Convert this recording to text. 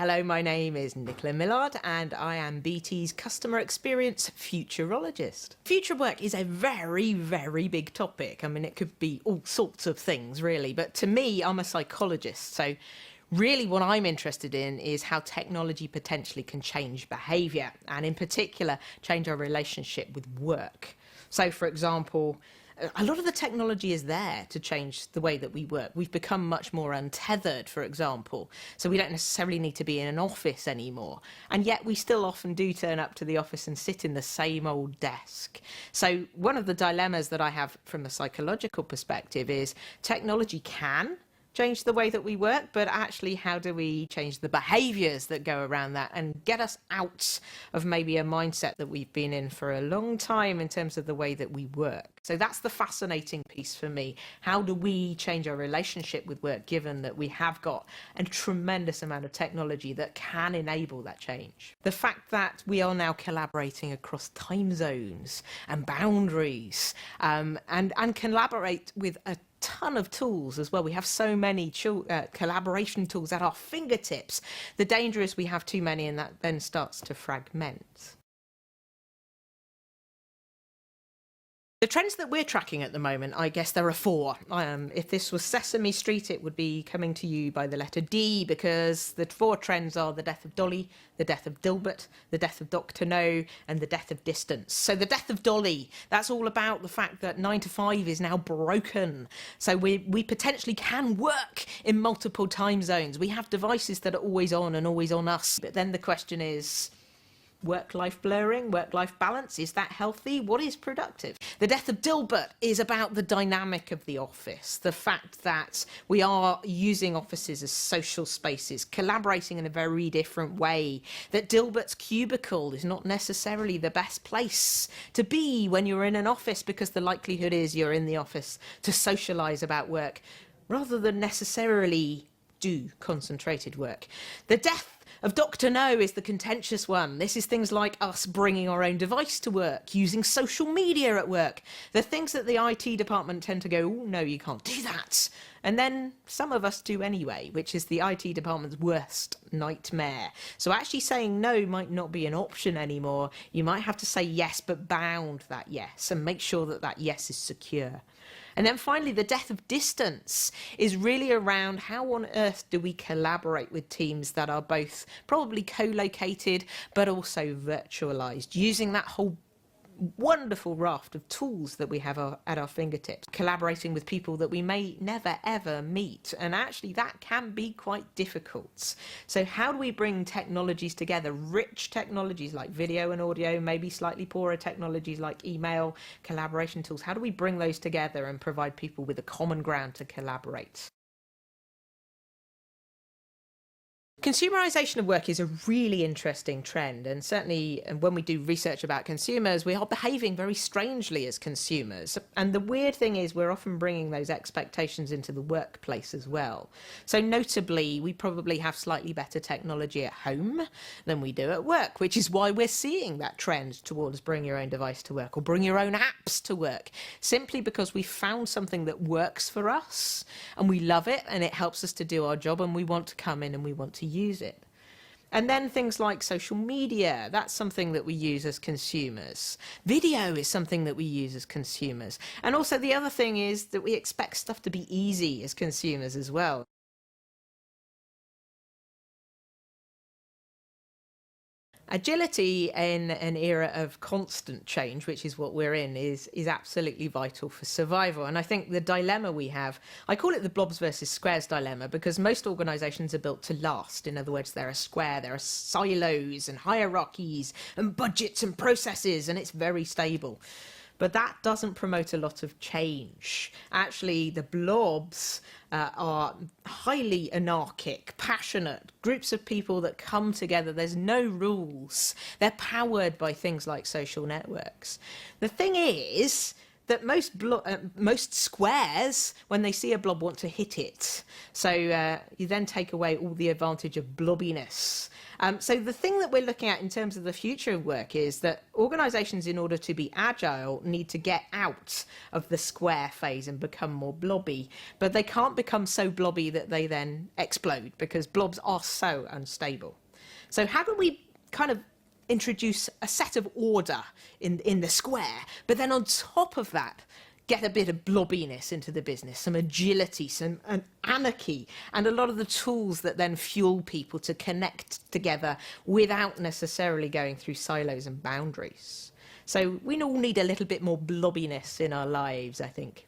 Hello, my name is Nicola Millard and I am BT's Customer Experience Futurologist. Future work is a very, very big topic. I mean, it could be all sorts of things, really, but to me, I'm a psychologist, so really what I'm interested in is how technology potentially can change behaviour and in particular change our relationship with work. So for example, a lot of the technology is there to change the way that we work. We've become much more untethered, for example, so we don't necessarily need to be in an office anymore. And yet we still often do turn up to the office and sit in the same old desk. So one of the dilemmas that I have from a psychological perspective is technology can change the way that we work, but actually how do we change the behaviours that go around that and get us out of maybe a mindset that we've been in for a long time in terms of the way that we work. So that's the fascinating piece for me. How do we change our relationship with work given that we have got a tremendous amount of technology that can enable that change? The fact that we are now collaborating across time zones and boundaries and collaborate with a ton of tools as well. We have so many collaboration tools at our fingertips. The danger is we have too many and that then starts to fragment. The trends that we're tracking at the moment, I guess there are four. If this was Sesame Street, it would be coming to you by the letter D, because the four trends are the death of Dolly, the death of Dilbert, the death of Dr. No, and the death of distance. So the death of Dolly, that's all about the fact that 9 to 5 is now broken. So we potentially can work in multiple time zones. We have devices that are always on and always on us. But then the question is, work-life blurring, work-life balance, is that healthy? What is productive? The death of Dilbert is about the dynamic of the office, the fact that we are using offices as social spaces, collaborating in a very different way, that Dilbert's cubicle is not necessarily the best place to be when you're in an office because the likelihood is you're in the office to socialise about work rather than necessarily do concentrated work. The death of Dr. No is the contentious one. This is things like us bringing our own device to work, using social media at work. The things that the IT department tend to go, oh, no, you can't do that. And then some of us do anyway, which is the IT department's worst nightmare. So actually saying no might not be an option anymore. You might have to say yes, but bound that yes and make sure that that yes is secure. And then finally, the death of distance is really around how on earth do we collaborate with teams that are both probably co-located but also virtualized, using that whole wonderful raft of tools that we have at our fingertips, collaborating with people that we may never ever meet, and actually that can be quite difficult. So how do we bring technologies together, rich technologies like video and audio, maybe slightly poorer technologies like email, collaboration tools, how do we bring those together and provide people with a common ground to collaborate? Consumerization of work is a really interesting trend, and certainly when we do research about consumers, we are behaving very strangely as consumers. And the weird thing is we're often bringing those expectations into the workplace as well. So notably, we probably have slightly better technology at home than we do at work, which is why we're seeing that trend towards bring your own device to work or bring your own apps to work, simply because we found something that works for us and we love it and it helps us to do our job and we want to come in and we want to use it. And then things like social media, that's something that we use as consumers. Video is something that we use as consumers. And also the other thing is that we expect stuff to be easy as consumers as well. Agility in an era of constant change, which is what we're in, is absolutely vital for survival. And I think the dilemma we have, I call it the blobs versus squares dilemma, because most organisations are built to last. In other words, they're a square, there are silos and hierarchies and budgets and processes, and it's very stable. But that doesn't promote a lot of change. Actually, the blobs are highly anarchic, passionate, groups of people that come together. There's no rules. They're powered by things like social networks. The thing is that most squares, when they see a blob, want to hit it. So you then take away all the advantage of blobbiness. So the thing that we're looking at in terms of the future of work is that organisations, in order to be agile, need to get out of the square phase and become more blobby. But they can't become so blobby that they then explode, because blobs are so unstable. So how do we kind of introduce a set of order in the square, but then on top of that, get a bit of blobbiness into the business, some agility, some anarchy, and a lot of the tools that then fuel people to connect together without necessarily going through silos and boundaries. So we all need a little bit more blobbiness in our lives, I think.